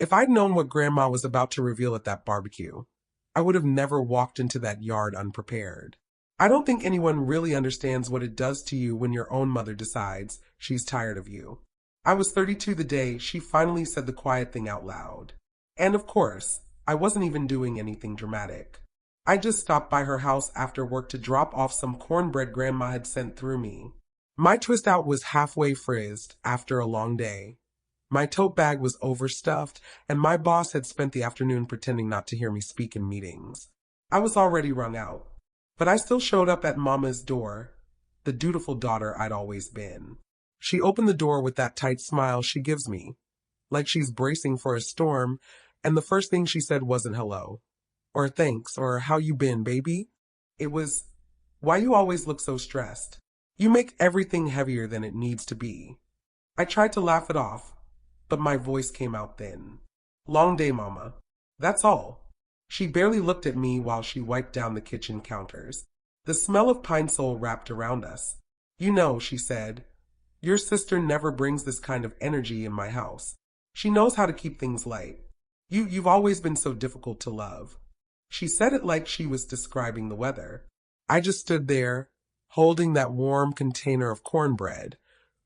If I'd known what Grandma was about to reveal at that barbecue, I would have never walked into that yard unprepared. I don't think anyone really understands what it does to you when your own mother decides she's tired of you. I was 32 the day she finally said the quiet thing out loud. And of course, I wasn't even doing anything dramatic. I just stopped by her house after work to drop off some cornbread Grandma had sent through me. My twist out was halfway frizzed after a long day. My tote bag was overstuffed, and my boss had spent the afternoon pretending not to hear me speak in meetings. I was already wrung out, but I still showed up at Mama's door, the dutiful daughter I'd always been. She opened the door with that tight smile she gives me, like she's bracing for a storm, and the first thing she said wasn't hello, or thanks, or how you been, baby? It was, why you always look so stressed? You make everything heavier than it needs to be. I tried to laugh it off, but my voice came out thin. Long day, Mama. That's all. She barely looked at me while she wiped down the kitchen counters. The smell of pine sol wrapped around us. You know, she said, your sister never brings this kind of energy in my house. She knows how to keep things light. You've always been so difficult to love. She said it like she was describing the weather. I just stood there, holding that warm container of cornbread,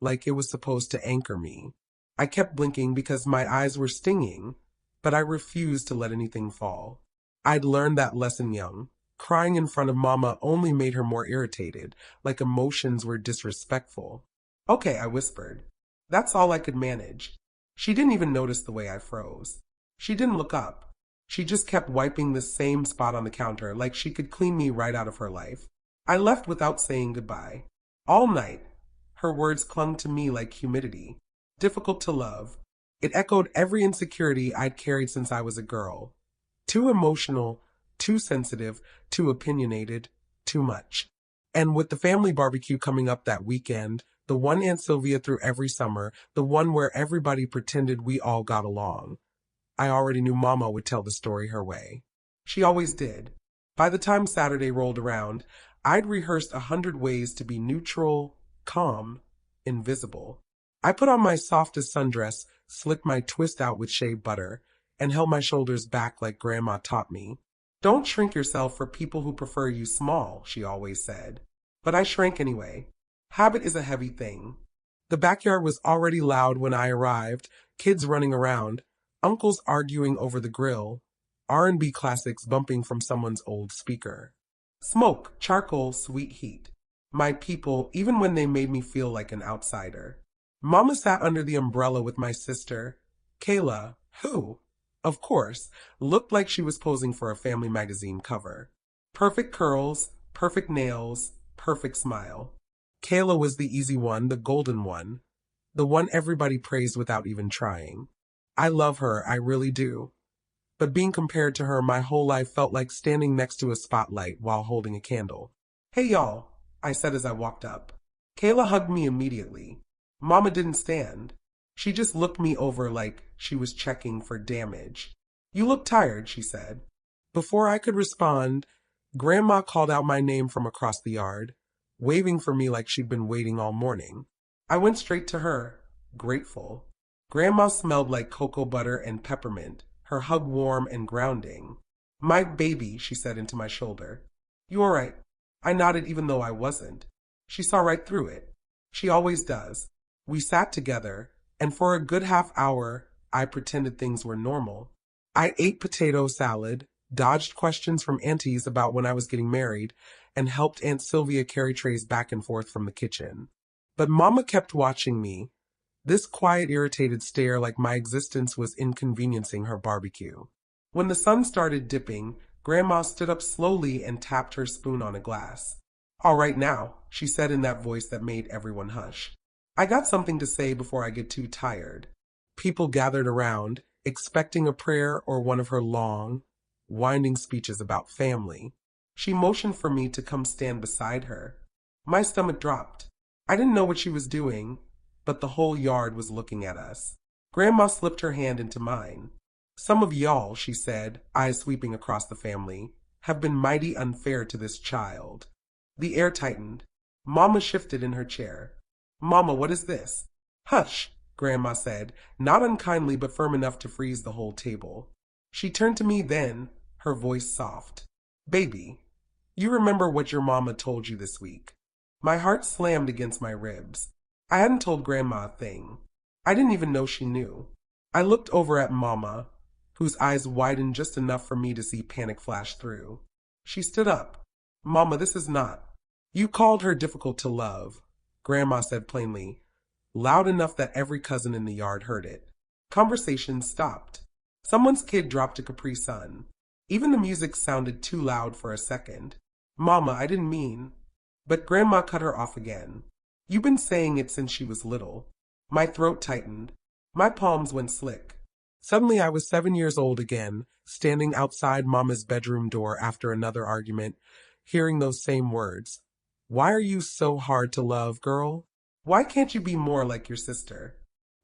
like it was supposed to anchor me. I kept blinking because my eyes were stinging, but I refused to let anything fall. I'd learned that lesson young. Crying in front of Mama only made her more irritated, like emotions were disrespectful. Okay, I whispered. That's all I could manage. She didn't even notice the way I froze. She didn't look up. She just kept wiping the same spot on the counter like she could clean me right out of her life. I left without saying goodbye. All night, her words clung to me like humidity. Difficult to love. It echoed every insecurity I'd carried since I was a girl. Too emotional, too sensitive, too opinionated, too much. And with the family barbecue coming up that weekend, the one Aunt Sylvia threw every summer, the one where everybody pretended we all got along, I already knew Mama would tell the story her way. She always did. By the time Saturday rolled around, I'd rehearsed 100 ways to be neutral, calm, invisible. I put on my softest sundress, slicked my twist out with shea butter, and held my shoulders back like Grandma taught me. Don't shrink yourself for people who prefer you small, she always said. But I shrank anyway. Habit is a heavy thing. The backyard was already loud when I arrived, kids running around, uncles arguing over the grill, R&B classics bumping from someone's old speaker. Smoke, charcoal, sweet heat. My people, even when they made me feel like an outsider. Mama sat under the umbrella with my sister, Kayla, who, of course, looked like she was posing for a family magazine cover. Perfect curls, perfect nails, perfect smile. Kayla was the easy one, the golden one, the one everybody praised without even trying. I love her, I really do. But being compared to her my whole life felt like standing next to a spotlight while holding a candle. Hey y'all, I said as I walked up. Kayla hugged me immediately. Mama didn't stand. She just looked me over like she was checking for damage. You look tired, she said. Before I could respond, Grandma called out my name from across the yard, waving for me like she'd been waiting all morning. I went straight to her, grateful. Grandma smelled like cocoa butter and peppermint, her hug warm and grounding. My baby, she said into my shoulder. You all right? I nodded even though I wasn't. She saw right through it. She always does. We sat together, and for a good half hour, I pretended things were normal. I ate potato salad, dodged questions from aunties about when I was getting married, and helped Aunt Sylvia carry trays back and forth from the kitchen. But Mama kept watching me, this quiet, irritated stare like my existence was inconveniencing her barbecue. When the sun started dipping, Grandma stood up slowly and tapped her spoon on a glass. All right now, she said in that voice that made everyone hush. I got something to say before I get too tired. People gathered around, expecting a prayer or one of her long, winding speeches about family. She motioned for me to come stand beside her. My stomach dropped. I didn't know what she was doing, but the whole yard was looking at us. Grandma slipped her hand into mine. Some of y'all, she said, eyes sweeping across the family, have been mighty unfair to this child. The air tightened. Mama shifted in her chair. Mama, what is this? Hush! Grandma said, not unkindly but firm enough to freeze the whole table. She turned to me then, her voice soft. Baby, you remember what your mama told you this week? My heart slammed against my ribs. I hadn't told Grandma a thing. I didn't even know she knew. I looked over at Mama, whose eyes widened just enough for me to see panic flash through. She stood up. Mama, this is not. You called her difficult to love, Grandma said plainly, loud enough that every cousin in the yard heard it. Conversation stopped. Someone's kid dropped a Capri Sun. Even the music sounded too loud for a second. Mama, I didn't mean. But Grandma cut her off again. You've been saying it since she was little. My throat tightened. My palms went slick. Suddenly I was 7 years old again, standing outside Mama's bedroom door after another argument, hearing those same words. Why are you so hard to love, girl? Why can't you be more like your sister?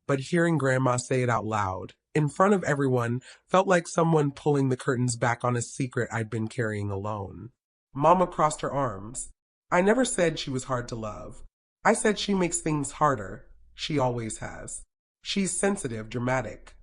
But hearing Grandma say it out loud, in front of everyone, felt like someone pulling the curtains back on a secret I'd been carrying alone. Mama crossed her arms. I never said she was hard to love. I said she makes things harder. She always has. She's sensitive, dramatic.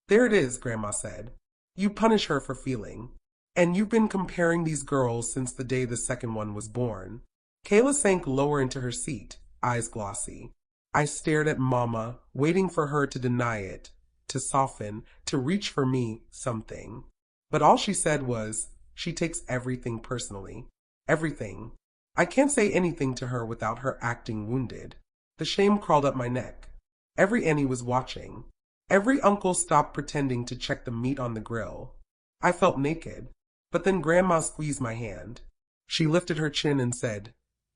There it is, Grandma said. You punish her for feeling. And you've been comparing these girls since the day the second one was born. Kayla sank lower into her seat, eyes glossy. I stared at Mama, waiting for her to deny it, to soften, to reach for me something. But all she said was, she takes everything personally. Everything. I can't say anything to her without her acting wounded. The shame crawled up my neck. Every Annie was watching. Every uncle stopped pretending to check the meat on the grill. I felt naked. But then Grandma squeezed my hand. She lifted her chin and said,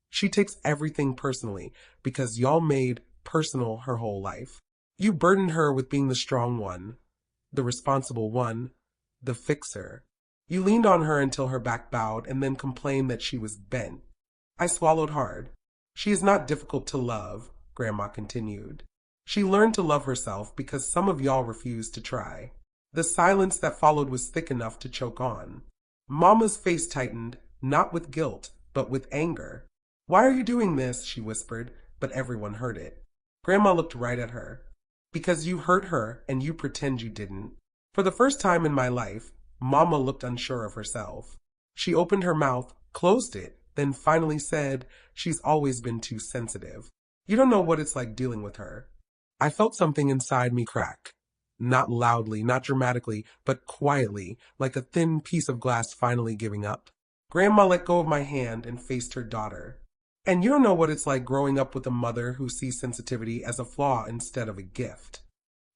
she takes everything personally because y'all made personal her whole life. You burdened her with being the strong one, the responsible one, the fixer. You leaned on her until her back bowed and then complained that she was bent. I swallowed hard. She is not difficult to love, Grandma continued. She learned to love herself because some of y'all refused to try. The silence that followed was thick enough to choke on. Mama's face tightened, not with guilt, but with anger. Why are you doing this? She whispered, but everyone heard it. Grandma looked right at her. Because you hurt her and you pretend you didn't. For the first time in my life, Mama looked unsure of herself. She opened her mouth, closed it, then finally said, she's always been too sensitive. You don't know what it's like dealing with her. I felt something inside me crack. Not loudly, not dramatically, but quietly, like a thin piece of glass finally giving up. Grandma let go of my hand and faced her daughter. And you don't know what it's like growing up with a mother who sees sensitivity as a flaw instead of a gift.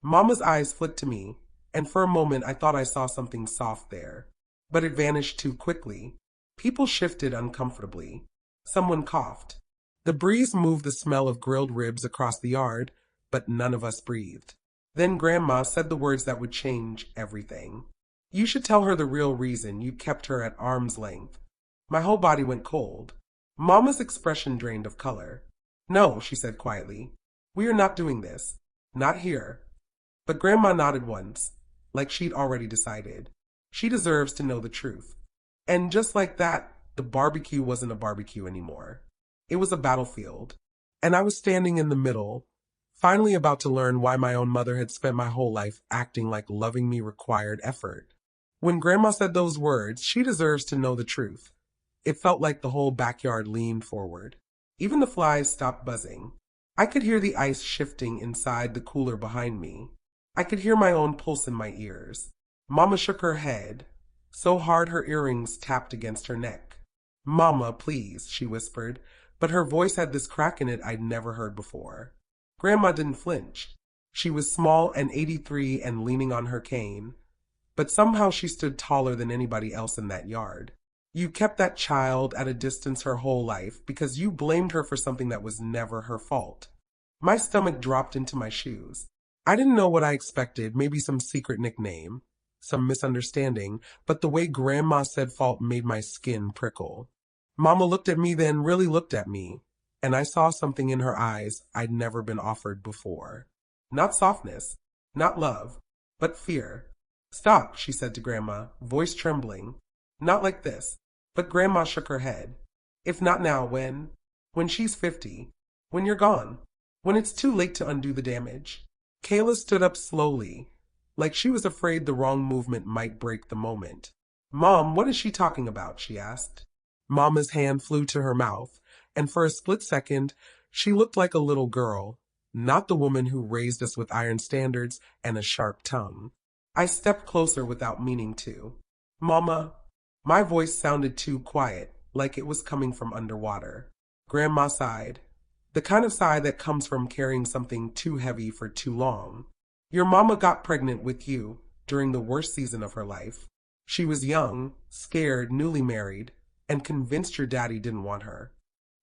Mama's eyes flicked to me, and for a moment I thought I saw something soft there. But it vanished too quickly. People shifted uncomfortably. Someone coughed. The breeze moved the smell of grilled ribs across the yard, but none of us breathed. Then Grandma said the words that would change everything. You should tell her the real reason you kept her at arm's length. My whole body went cold. Mama's expression drained of color. No, she said quietly. We are not doing this. Not here. But Grandma nodded once, like she'd already decided. She deserves to know the truth. And just like that, the barbecue wasn't a barbecue anymore. It was a battlefield. And I was standing in the middle, finally about to learn why my own mother had spent my whole life acting like loving me required effort. When Grandma said those words, she deserves to know the truth. It felt like the whole backyard leaned forward. Even the flies stopped buzzing. I could hear the ice shifting inside the cooler behind me. I could hear my own pulse in my ears. Mama shook her head, so hard her earrings tapped against her neck. Mama, please, she whispered, but her voice had this crack in it I'd never heard before. Grandma didn't flinch. She was small and 83 and leaning on her cane, but somehow she stood taller than anybody else in that yard. You kept that child at a distance her whole life because you blamed her for something that was never her fault. My stomach dropped into my shoes. I didn't know what I expected, maybe some secret nickname, some misunderstanding, but the way Grandma said fault made my skin prickle. Mama looked at me then, really looked at me, and I saw something in her eyes I'd never been offered before. Not softness, not love, but fear. Stop, she said to Grandma, voice trembling. Not like this. But Grandma shook her head. If not now, when? When she's 50. When you're gone. When it's too late to undo the damage. Kayla stood up slowly, like she was afraid the wrong movement might break the moment. Mom, what is she talking about? She asked. Mama's hand flew to her mouth, and for a split second, she looked like a little girl, not the woman who raised us with iron standards and a sharp tongue. I stepped closer without meaning to. Mama, my voice sounded too quiet, like it was coming from underwater. Grandma sighed, the kind of sigh that comes from carrying something too heavy for too long. Your mama got pregnant with you during the worst season of her life. She was young, scared, newly married, and convinced your daddy didn't want her.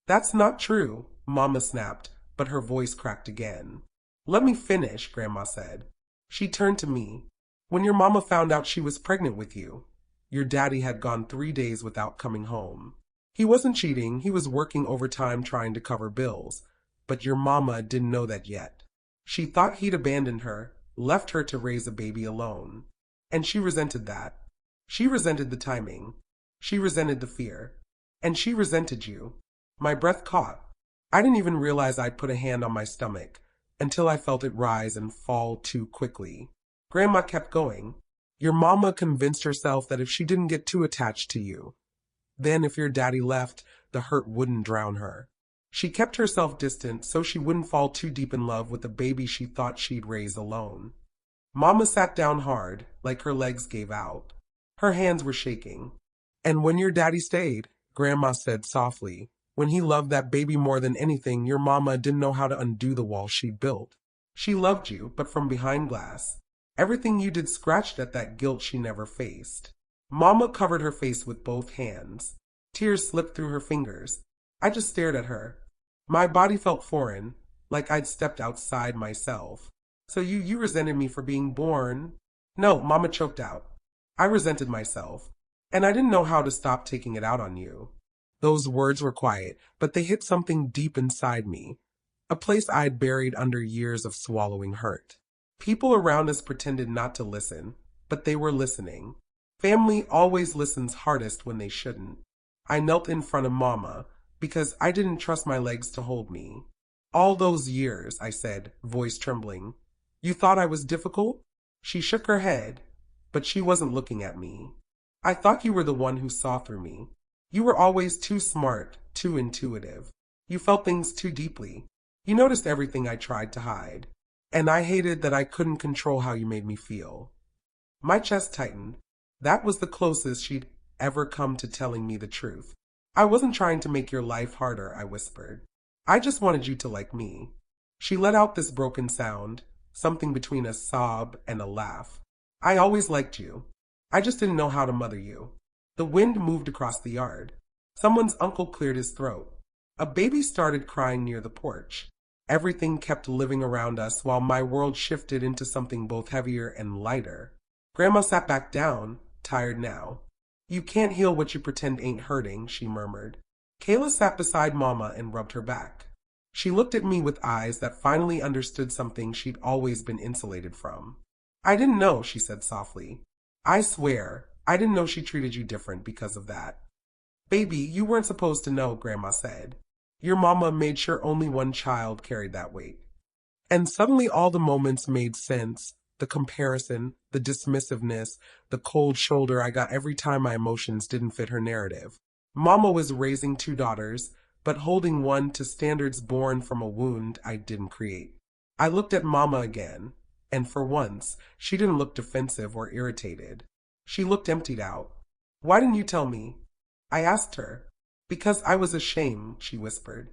That's not true, Mama snapped, but her voice cracked again. Let me finish, Grandma said. She turned to me. When your mama found out she was pregnant with you, your daddy had gone 3 days without coming home. He wasn't cheating, he was working overtime trying to cover bills, but your mama didn't know that yet. She thought he'd abandoned her, left her to raise a baby alone. And she resented that. She resented the timing. She resented the fear. And she resented you. My breath caught. I didn't even realize I'd put a hand on my stomach until I felt it rise and fall too quickly. Grandma kept going. Your mama convinced herself that if she didn't get too attached to you, then if your daddy left, the hurt wouldn't drown her. She kept herself distant so she wouldn't fall too deep in love with the baby she thought she'd raise alone. Mama sat down hard, like her legs gave out. Her hands were shaking. And when your daddy stayed, Grandma said softly, when he loved that baby more than anything, your mama didn't know how to undo the wall she built. She loved you, but from behind glass. Everything you did scratched at that guilt she never faced. Mama covered her face with both hands. Tears slipped through her fingers. I just stared at her. My body felt foreign, like I'd stepped outside myself. So you resented me for being born? No, Mama choked out. I resented myself, and I didn't know how to stop taking it out on you. Those words were quiet, but they hit something deep inside me, a place I'd buried under years of swallowing hurt. People around us pretended not to listen, but they were listening. Family always listens hardest when they shouldn't. I knelt in front of Mama, because I didn't trust my legs to hold me. All those years, I said, voice trembling. You thought I was difficult? She shook her head, but she wasn't looking at me. I thought you were the one who saw through me. You were always too smart, too intuitive. You felt things too deeply. You noticed everything I tried to hide. And I hated that I couldn't control how you made me feel. My chest tightened. That was the closest she'd ever come to telling me the truth. I wasn't trying to make your life harder, I whispered. I just wanted you to like me. She let out this broken sound, something between a sob and a laugh. I always liked you. I just didn't know how to mother you. The wind moved across the yard. Someone's uncle cleared his throat. A baby started crying near the porch. Everything kept living around us while my world shifted into something both heavier and lighter. Grandma sat back down, tired now. You can't heal what you pretend ain't hurting, she murmured. Kayla sat beside Mama and rubbed her back. She looked at me with eyes that finally understood something she'd always been insulated from. I didn't know, she said softly. I swear, I didn't know she treated you different because of that. Baby, you weren't supposed to know, Grandma said. Your mama made sure only one child carried that weight. And suddenly all the moments made sense. The comparison, the dismissiveness, the cold shoulder I got every time my emotions didn't fit her narrative. Mama was raising 2 daughters, but holding one to standards born from a wound I didn't create. I looked at Mama again, and for once, she didn't look defensive or irritated. She looked emptied out. Why didn't you tell me? I asked her. Because I was ashamed, she whispered.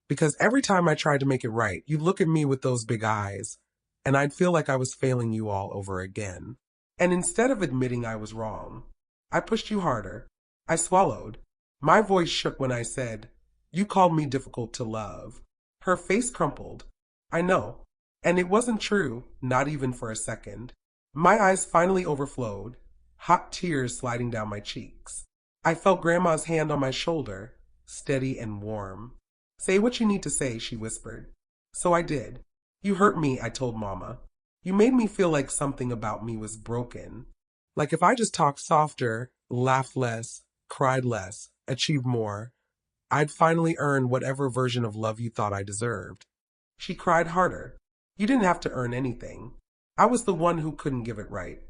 Because every time I tried to make it right, you'd look at me with those big eyes, and I'd feel like I was failing you all over again. And instead of admitting I was wrong, I pushed you harder. I swallowed. My voice shook when I said, you called me difficult to love. Her face crumpled. I know. And it wasn't true, not even for a second. My eyes finally overflowed, hot tears sliding down my cheeks. I felt Grandma's hand on my shoulder, steady and warm. Say what you need to say, she whispered. So I did. You hurt me, I told Mama. You made me feel like something about me was broken. Like if I just talked softer, laughed less, cried less, achieved more, I'd finally earn whatever version of love you thought I deserved. She cried harder. You didn't have to earn anything. I was the one who couldn't give it right.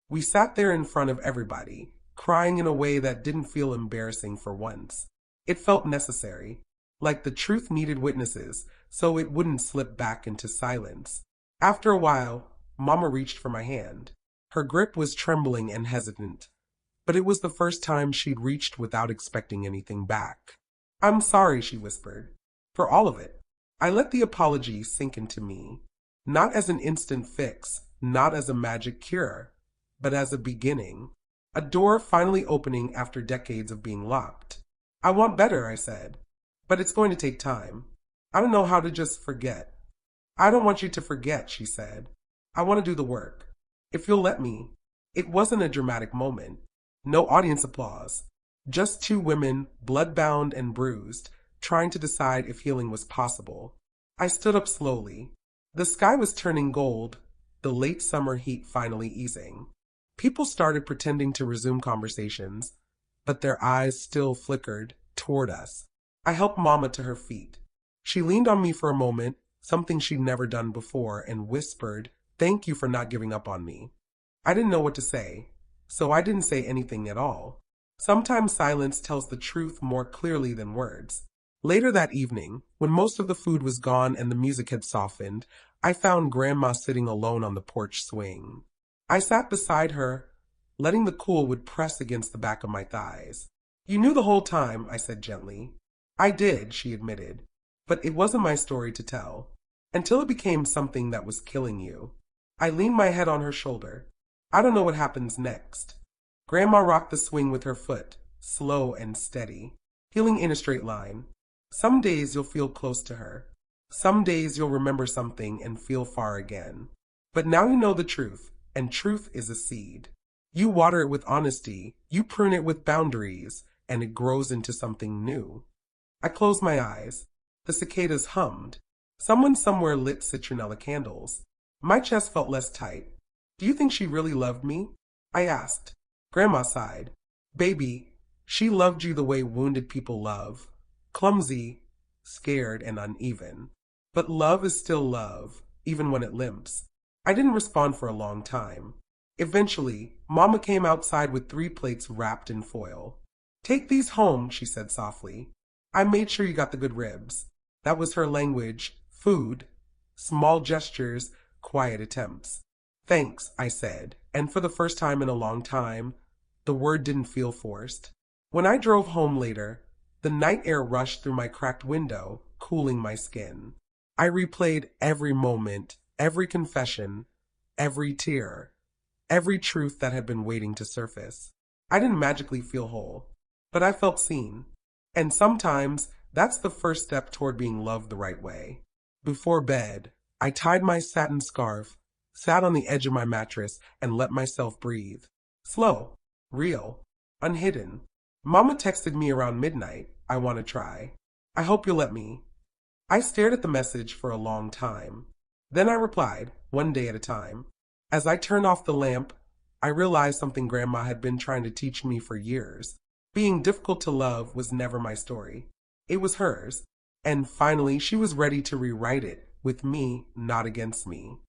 We sat there in front of everybody, crying in a way that didn't feel embarrassing for once. It felt necessary, like the truth needed witnesses, so it wouldn't slip back into silence. After a while, Mama reached for my hand. Her grip was trembling and hesitant, but it was the first time she'd reached without expecting anything back. I'm sorry, she whispered, for all of it. I let the apology sink into me, not as an instant fix, not as a magic cure, but as a beginning, a door finally opening after decades of being locked. I want better, I said, but it's going to take time. I don't know how to just forget. I don't want you to forget, she said. I want to do the work. If you'll let me. It wasn't a dramatic moment. No audience applause. Just two women, blood-bound and bruised, trying to decide if healing was possible. I stood up slowly. The sky was turning gold, the late summer heat finally easing. People started pretending to resume conversations, but their eyes still flickered toward us. I helped Mama to her feet. She leaned on me for a moment, something she'd never done before, and whispered, "Thank you for not giving up on me." I didn't know what to say, so I didn't say anything at all. Sometimes silence tells the truth more clearly than words. Later that evening, when most of the food was gone and the music had softened, I found Grandma sitting alone on the porch swing. I sat beside her, letting the cool wood press against the back of my thighs. "You knew the whole time," I said gently. "I did," she admitted, "but it wasn't my story to tell, until it became something that was killing you." I leaned my head on her shoulder. "I don't know what happens next." Grandma rocked the swing with her foot, slow and steady, healing in a straight line. "Some days you'll feel close to her. Some days you'll remember something and feel far again. But now you know the truth, and truth is a seed. You water it with honesty, you prune it with boundaries, and it grows into something new." I closed my eyes. The cicadas hummed. Someone somewhere lit citronella candles. My chest felt less tight. "Do you think she really loved me?" I asked. Grandma sighed. "Baby, she loved you the way wounded people love. Clumsy, scared, and uneven. But love is still love, even when it limps." I didn't respond for a long time. Eventually, Mama came outside with 3 plates wrapped in foil. "Take these home," she said softly. "I made sure you got the good ribs." That was her language, food, small gestures, quiet attempts. "Thanks," I said, and for the first time in a long time, the word didn't feel forced. When I drove home later, the night air rushed through my cracked window, cooling my skin. I replayed every moment, every confession, every tear, every truth that had been waiting to surface. I didn't magically feel whole, but I felt seen. And sometimes that's the first step toward being loved the right way. Before bed, I tied my satin scarf, sat on the edge of my mattress, and let myself breathe. Slow, real, unhidden. Mama texted me around midnight, "I want to try. I hope you'll let me." I stared at the message for a long time. Then I replied, one day at a time. As I turned off the lamp, I realized something Grandma had been trying to teach me for years. Being difficult to love was never my story. It was hers. And finally, she was ready to rewrite it, with me, not against me.